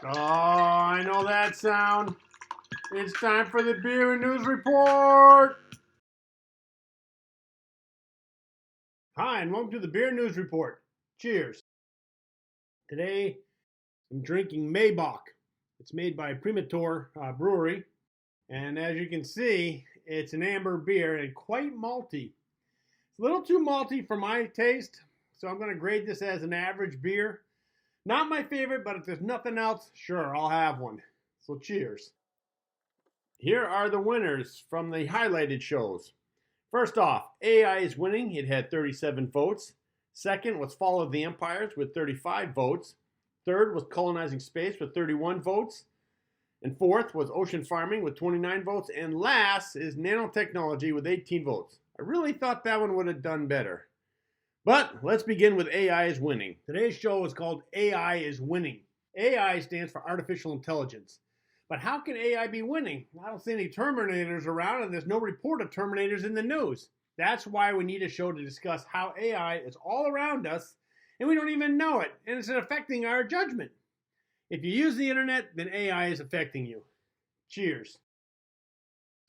Oh, I know that sound. It's time for the Beer News Report. Hi, and welcome to the Beer News Report. Cheers. Today, I'm drinking Maybach. It's made by Terminator Brewery. And as you can see, it's an amber beer and quite malty. It's a little too malty for my taste, so I'm going to grade this as an average beer. Not my favorite, but if there's nothing else, sure, I'll have one. So cheers. Here are the winners from the highlighted shows. First off, AI is winning. It had 37 votes. Second was Fall of the Empires with 35 votes. Third was Colonizing Space with 31 votes. And fourth was Ocean Farming with 29 votes. And last is Nanotechnology with 18 votes. I really thought that one would have done better. But let's begin with AI is winning. Today's show is called AI is winning. AI stands for artificial intelligence. But how can AI be winning? I don't see any terminators around, and there's no report of terminators in the news. That's why we need a show to discuss how AI is all around us, and we don't even know it, and it's affecting our judgment. If you use the internet, then AI is affecting you. Cheers.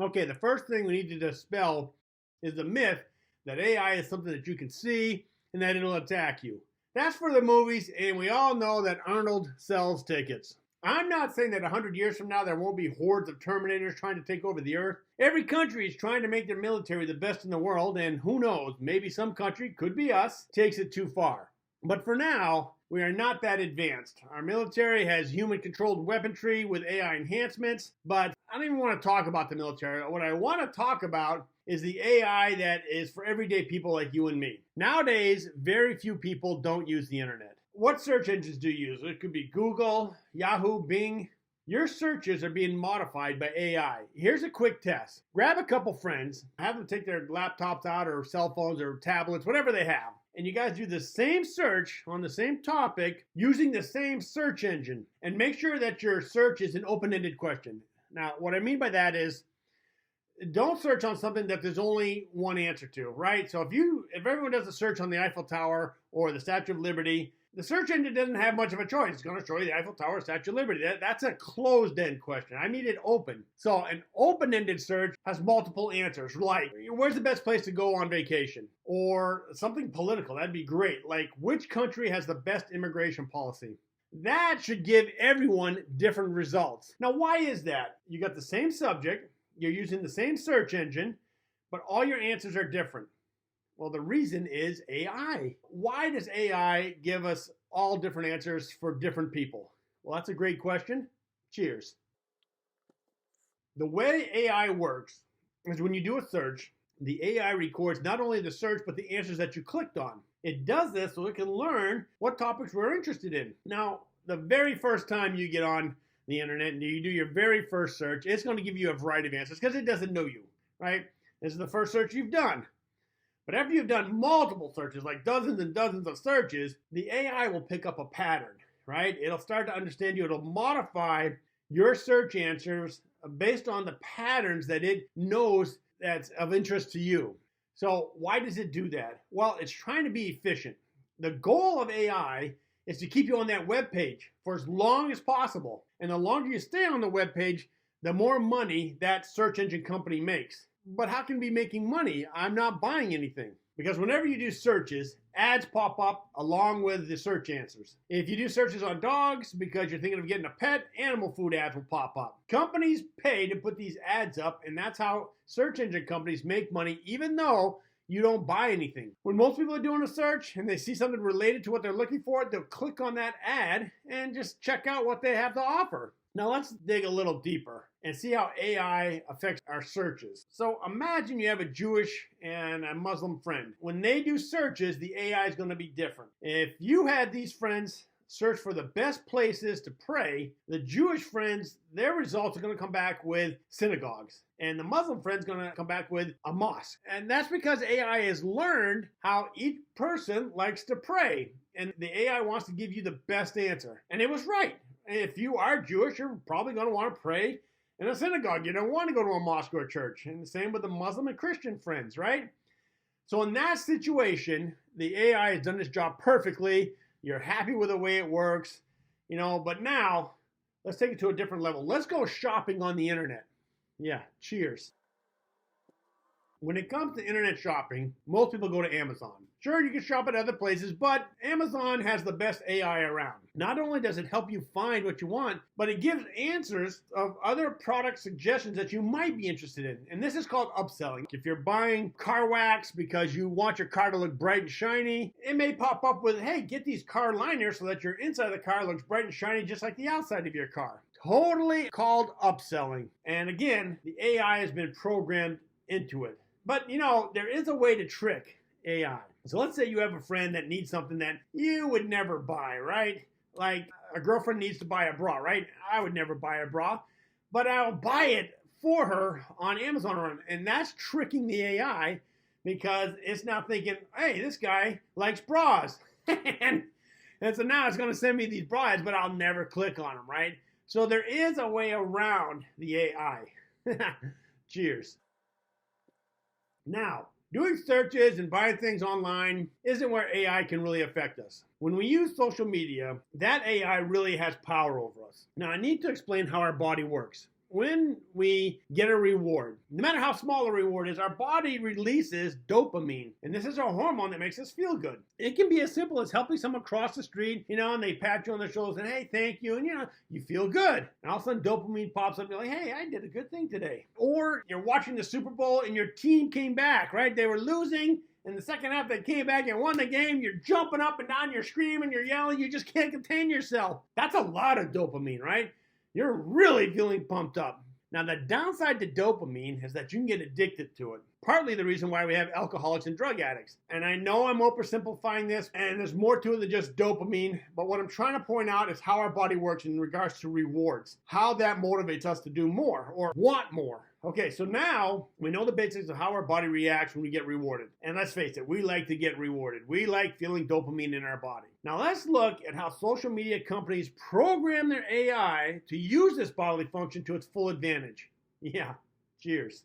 Okay, the first thing we need to dispel is the myth that AI is something that you can see and that it'll attack you. That's for the movies, and we all know that Arnold sells tickets. I'm not saying that 100 years from now there won't be hordes of Terminators trying to take over the earth. Every country is trying to make their military the best in the world, and who knows, maybe some country, could be us, takes it too far. But for now, we are not that advanced. Our military has human-controlled weaponry with AI enhancements, but I don't even want to talk about the military. What I want to talk about is the AI that is for everyday people like you and me. Nowadays, very few people don't use the internet. What search engines do you use? It could be Google, Yahoo, Bing. Your searches are being modified by AI. Here's a quick test. Grab a couple friends, have them take their laptops out or cell phones or tablets, whatever they have, and you guys do the same search on the same topic using the same search engine. And make sure that your search is an open-ended question. Now, what I mean by that is, don't search on something that there's only one answer to, right? So if everyone does a search on the Eiffel Tower or the Statue of Liberty, the search engine doesn't have much of a choice. It's going to show you the Eiffel Tower, Statue of Liberty. That's a closed-end question. I need it open. So an open-ended search has multiple answers, like where's the best place to go on vacation? Or something political. That'd be great. Like which country has the best immigration policy? That should give everyone different results. Now, why is that? You got the same subject. You're using the same search engine, but all your answers are different. Well, the reason is AI. Why does AI give us all different answers for different people? Well, that's a great question. Cheers. The way AI works is when you do a search, the AI records not only the search, but the answers that you clicked on. It does this so it can learn what topics we're interested in. Now, the very first time you get on the internet and you do your very first search, it's going to give you a variety of answers because it doesn't know you, right? This is the first search you've done. But after you've done multiple searches, like dozens and dozens of searches, the AI will pick up a pattern, right? It'll start to understand you. It'll modify your search answers based on the patterns that it knows that's of interest to you. So why does it do that? Well, it's trying to be efficient. The goal of AI is to keep you on that web page for as long as possible. And the longer you stay on the web page, the more money that search engine company makes. But how can we be making money? I'm not buying anything. Because whenever you do searches, ads pop up along with the search answers. If you do searches on dogs because you're thinking of getting a pet, animal food ads will pop up. Companies pay to put these ads up, and that's how search engine companies make money, even though you don't buy anything. When most people are doing a search and they see something related to what they're looking for, they'll click on that ad and just check out what they have to offer. Now let's dig a little deeper and see how AI affects our searches. So imagine you have a Jewish and a Muslim friend. When they do searches, the AI is going to be different. If you had these friends search for the best places to pray, the Jewish friends, their results are going to come back with synagogues. And the Muslim friend's going to come back with a mosque. And that's because AI has learned how each person likes to pray. And the AI wants to give you the best answer. And it was right. If you are Jewish, you're probably going to want to pray in a synagogue. You don't want to go to a mosque or a church. And the same with the Muslim and Christian friends, right? So in that situation, the AI has done its job perfectly. You're happy with the way it works, but now let's take it to a different level. Let's go shopping on the internet. Yeah, cheers. When it comes to internet shopping, most people go to Amazon. Sure, you can shop at other places, but Amazon has the best AI around. Not only does it help you find what you want, but it gives answers of other product suggestions that you might be interested in. And this is called upselling. If you're buying car wax because you want your car to look bright and shiny, it may pop up with, hey, get these car liners so that your inside of the car looks bright and shiny just like the outside of your car. Totally called upselling. And again, the AI has been programmed into it. But you know, there is a way to trick AI. So let's say you have a friend that needs something that you would never buy, right? Like a girlfriend needs to buy a bra, right? I would never buy a bra, but I'll buy it for her on Amazon. And that's tricking the AI because it's now thinking, hey, this guy likes bras. and so now it's going to send me these bras, but I'll never click on them, right? So there is a way around the AI. Cheers. Now, doing searches and buying things online isn't where AI can really affect us. When we use social media, that AI really has power over us. Now, I need to explain how our body works. When we get a reward, no matter how small the reward is, our body releases dopamine. And this is a hormone that makes us feel good. It can be as simple as helping someone cross the street, and they pat you on the shoulders and, hey, thank you. And, you feel good. And all of a sudden, dopamine pops up. You're like, hey, I did a good thing today. Or you're watching the Super Bowl and your team came back, right? They were losing. In the second half, they came back and won the game. You're jumping up and down. You're screaming. You're yelling. You just can't contain yourself. That's a lot of dopamine, right? You're really feeling pumped up. Now, the downside to dopamine is that you can get addicted to it. Partly the reason why we have alcoholics and drug addicts. And I know I'm oversimplifying this, and there's more to it than just dopamine, but what I'm trying to point out is how our body works in regards to rewards, how that motivates us to do more or want more. Okay, so now we know the basics of how our body reacts when we get rewarded. And let's face it, we like to get rewarded. We like feeling dopamine in our body. Now let's look at how social media companies program their AI to use this bodily function to its full advantage. Yeah, cheers.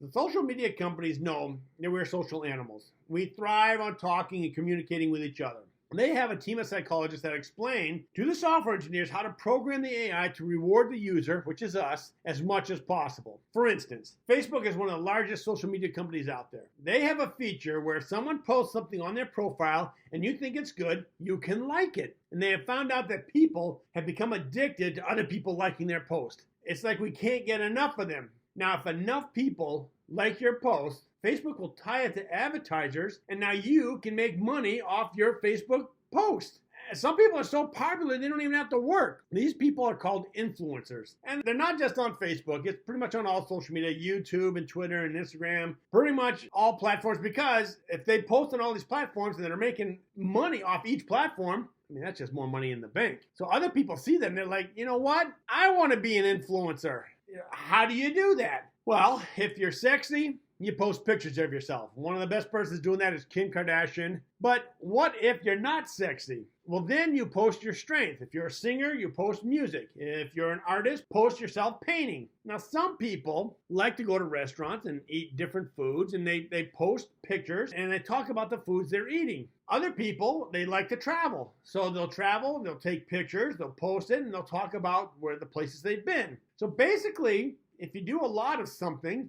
The social media companies know that we're social animals. We thrive on talking and communicating with each other. They have a team of psychologists that explain to the software engineers how to program the AI to reward the user, which is us, as much as possible. For instance, Facebook is one of the largest social media companies out there. They have a feature where if someone posts something on their profile and you think it's good, you can like it. And they have found out that people have become addicted to other people liking their post. It's like we can't get enough of them. Now, if enough people like your post, Facebook will tie it to advertisers, and now you can make money off your Facebook post. Some people are so popular, they don't even have to work. These people are called influencers. And they're not just on Facebook. It's pretty much on all social media, YouTube and Twitter and Instagram, pretty much all platforms, because if they post on all these platforms and they're making money off each platform, that's just more money in the bank. So other people see them, they're like, you know what? I want to be an influencer. How do you do that? Well, if you're sexy, you post pictures of yourself. One of the best persons doing that is Kim Kardashian. But what if you're not sexy? Well, then you post your strength. If you're a singer, you post music. If you're an artist, post yourself painting. Now, some people like to go to restaurants and eat different foods, and they post pictures, and they talk about the foods they're eating. Other people, they like to travel. So they'll travel, they'll take pictures, they'll post it, and they'll talk about where the places they've been. So basically, if you do a lot of something,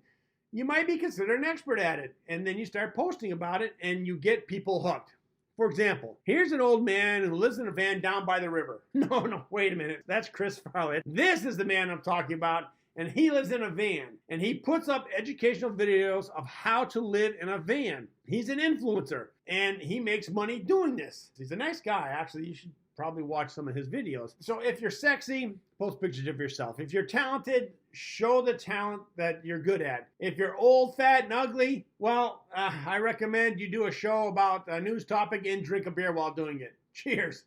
you might be considered an expert at it. And then you start posting about it and you get people hooked. For example, here's an old man who lives in a van down by the river. No, wait a minute. That's Chris Farley. This is the man I'm talking about. And he lives in a van. And he puts up educational videos of how to live in a van. He's an influencer. And he makes money doing this. He's a nice guy. Actually, you should probably watch some of his videos. So if you're sexy, post pictures of yourself. If you're talented, show the talent that you're good at. If you're old, fat, and ugly, well, I recommend you do a show about a news topic and drink a beer while doing it. Cheers.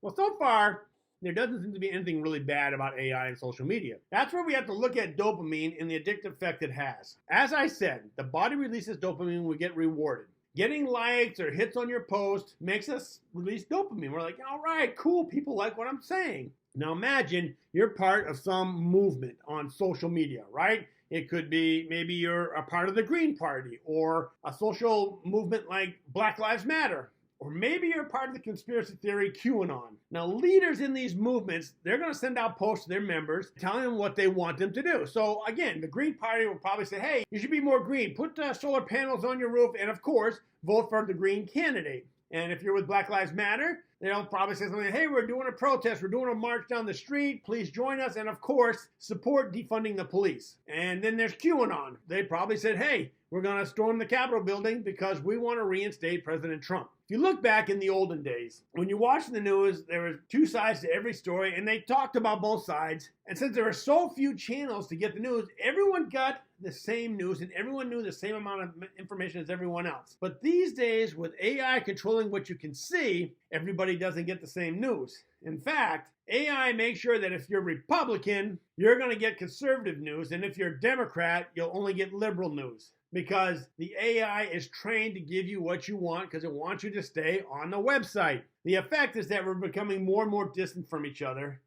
Well, so far, there doesn't seem to be anything really bad about AI and social media. That's where we have to look at dopamine and the addictive effect it has. As I said, the body releases dopamine when we get rewarded. Getting likes or hits on your post makes us release dopamine. We're like, all right, cool, people like what I'm saying. Now imagine you're part of some movement on social media, right? It could be maybe you're a part of the Green Party or a social movement like Black Lives Matter. Or maybe you're part of the conspiracy theory QAnon. Now, leaders in these movements, they're going to send out posts to their members telling them what they want them to do. So again, the Green Party will probably say, hey, you should be more green. Put solar panels on your roof. And of course, vote for the green candidate. And if you're with Black Lives Matter, they'll probably say something like, hey, we're doing a protest. We're doing a march down the street. Please join us. And of course, support defunding the police. And then there's QAnon. They probably said, hey, we're going to storm the Capitol building because we want to reinstate President Trump. If you look back in the olden days, when you watch the news, there were two sides to every story, and they talked about both sides. And since there were so few channels to get the news, everyone got the same news, and everyone knew the same amount of information as everyone else. But these days, with AI controlling what you can see, everybody doesn't get the same news. In fact, AI makes sure that if you're Republican, you're going to get conservative news, and if you're Democrat, you'll only get liberal news. Because the AI is trained to give you what you want because it wants you to stay on the website. The effect is that we're becoming more and more distant from each other.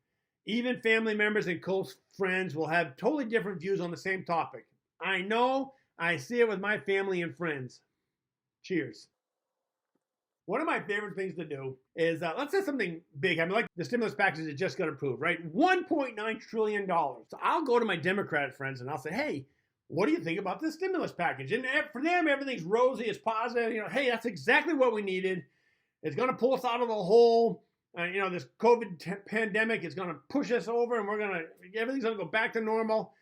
Even family members and close friends will have totally different views on the same topic. I know, I see it with my family and friends. Cheers. One of my favorite things to do is, let's say something big. I mean, like the stimulus package that just got approved, right? $1.9 trillion. So I'll go to my Democrat friends and I'll say, hey, what do you think about this stimulus package? And for them, everything's rosy, it's positive. You know, hey, that's exactly what we needed. It's going to pull us out of the hole. This COVID pandemic is going to push us over, and everything's going to go back to normal.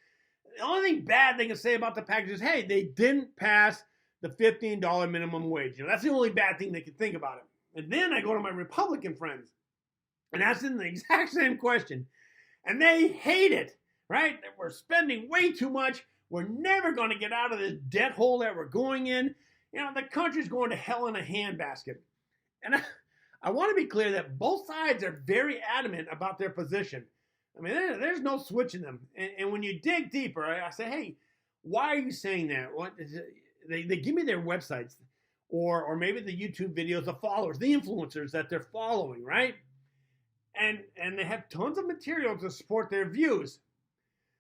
The only thing bad they can say about the package is, hey, they didn't pass the $15 minimum wage. That's the only bad thing they can think about it. And then I go to my Republican friends and ask them the exact same question, and they hate it. Right? We're spending way too much. We're never going to get out of this debt hole that we're going in. The country's going to hell in a handbasket. And I want to be clear that both sides are very adamant about their position. I mean, there's no switching them. And when you dig deeper, I say, hey, why are you saying that? What is it? They give me their websites or maybe the YouTube videos, the followers, the influencers that they're following, right? And they have tons of material to support their views.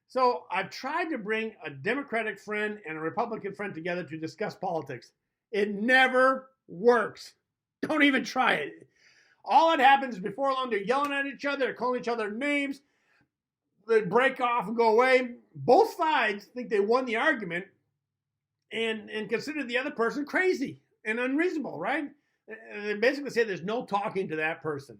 So I've tried to bring a Democratic friend and a Republican friend together to discuss politics. It never works. Don't even try it. All that happens is before long, they're yelling at each other, they're calling each other names. They break off and go away. Both sides think they won the argument and consider the other person crazy and unreasonable, right? And they basically say there's no talking to that person.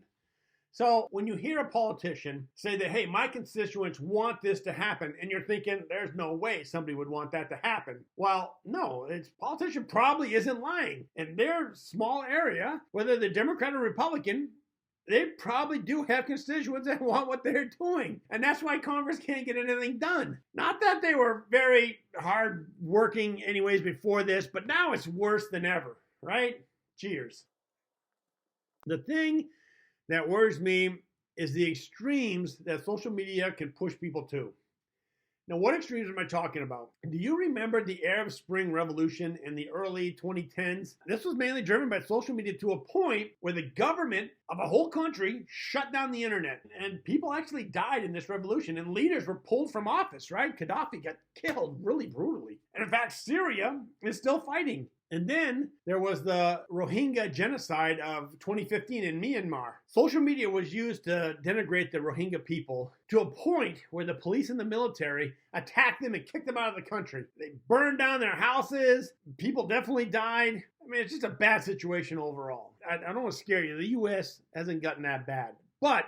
So when you hear a politician say that, hey, my constituents want this to happen, and you're thinking there's no way somebody would want that to happen. Well, no, this politician probably isn't lying. In their small area, whether they're Democrat or Republican, they probably do have constituents that want what they're doing. And that's why Congress can't get anything done. Not that they were very hard working anyways before this, but now it's worse than ever, right? Cheers. The thing that worries me is the extremes that social media can push people to. Now, what extremes am I talking about? Do you remember the Arab Spring Revolution in the early 2010s? This was mainly driven by social media to a point where the government of a whole country shut down the internet. And people actually died in this revolution, and leaders were pulled from office, right? Gaddafi got killed really brutally. And in fact, Syria is still fighting. And then there was the Rohingya genocide of 2015 in Myanmar. Social media was used to denigrate the Rohingya people to a point where the police and the military attacked them and kicked them out of the country. They burned down their houses. People definitely died. I mean, it's just a bad situation overall. I don't want to scare you. The U.S. hasn't gotten that bad. But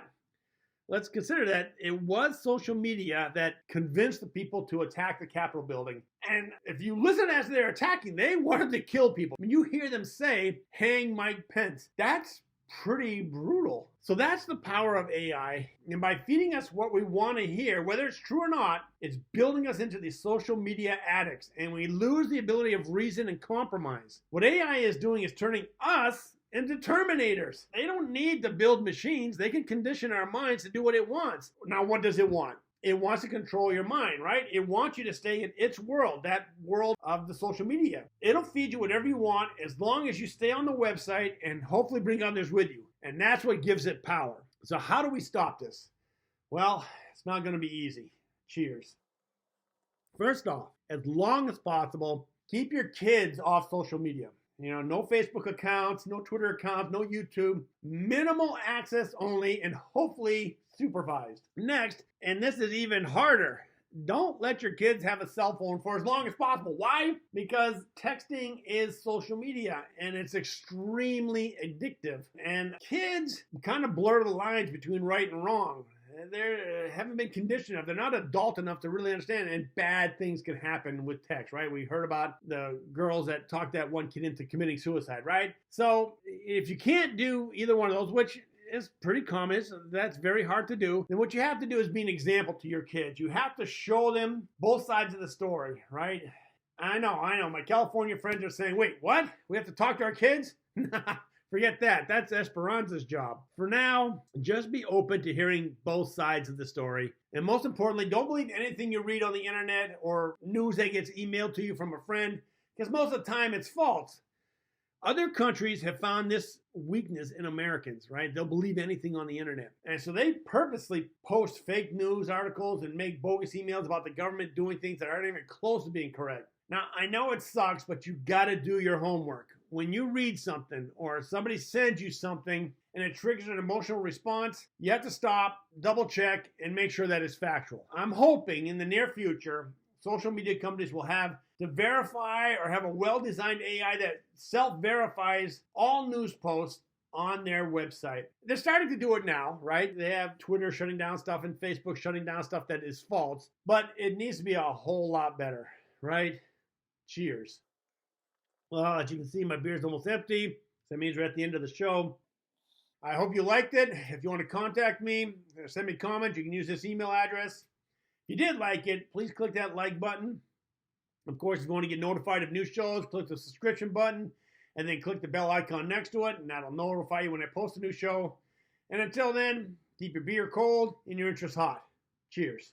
let's consider that it was social media that convinced the people to attack the Capitol building. And if you listen as they're attacking, they wanted to kill people. When you hear them say, hang Mike Pence, that's pretty brutal. So that's the power of AI. And by feeding us what we want to hear, whether it's true or not, it's building us into these social media addicts. And we lose the ability of reason and compromise. What AI is doing is turning us into terminators. They don't need to build machines. They can condition our minds to do what it wants. Now, what does it want? It wants to control your mind, right? It wants you to stay in its world, that world of the social media. It'll feed you whatever you want as long as you stay on the website and hopefully bring others with you. And that's what gives it power. So how do we stop this? Well, it's not going to be easy. Cheers. First off, as long as possible, keep your kids off social media. No Facebook accounts, no Twitter accounts, no YouTube. Minimal access only, and hopefully supervised. Next, and this is even harder, don't let your kids have a cell phone for as long as possible. Why? Because texting is social media and it's extremely addictive. And kids kind of blur the lines between right and wrong. They haven't been conditioned enough. They're not adult enough to really understand, and bad things can happen with text, right? We heard about the girls that talked that one kid into committing suicide, right? So if you can't do either one of those, which is pretty common, that's very hard to do, then what you have to do is be an example to your kids. You have to show them both sides of the story, right? I know. My California friends are saying, wait, what? We have to talk to our kids? Forget that. That's Esperanza's job. For now, just be open to hearing both sides of the story. And most importantly, don't believe anything you read on the internet or news that gets emailed to you from a friend, because most of the time it's false. Other countries have found this weakness in Americans, right? They'll believe anything on the internet. And so they purposely post fake news articles and make bogus emails about the government doing things that aren't even close to being correct. Now, I know it sucks, but you got to do your homework. When you read something or somebody sends you something and it triggers an emotional response, you have to stop, double check, and make sure that it's factual. I'm hoping in the near future, social media companies will have to verify or have a well-designed AI that self-verifies all news posts on their website. They're starting to do it now, right? They have Twitter shutting down stuff and Facebook shutting down stuff that is false, but it needs to be a whole lot better, right? Cheers. Well, as you can see, my beer's almost empty. That means we're at the end of the show. I hope you liked it. If you want to contact me, send me comments, you can use this email address. If you did like it, please click that like button. Of course, if you want to get notified of new shows, click the subscription button and then click the bell icon next to it, and that'll notify you when I post a new show. And until then, keep your beer cold and your interests hot. Cheers.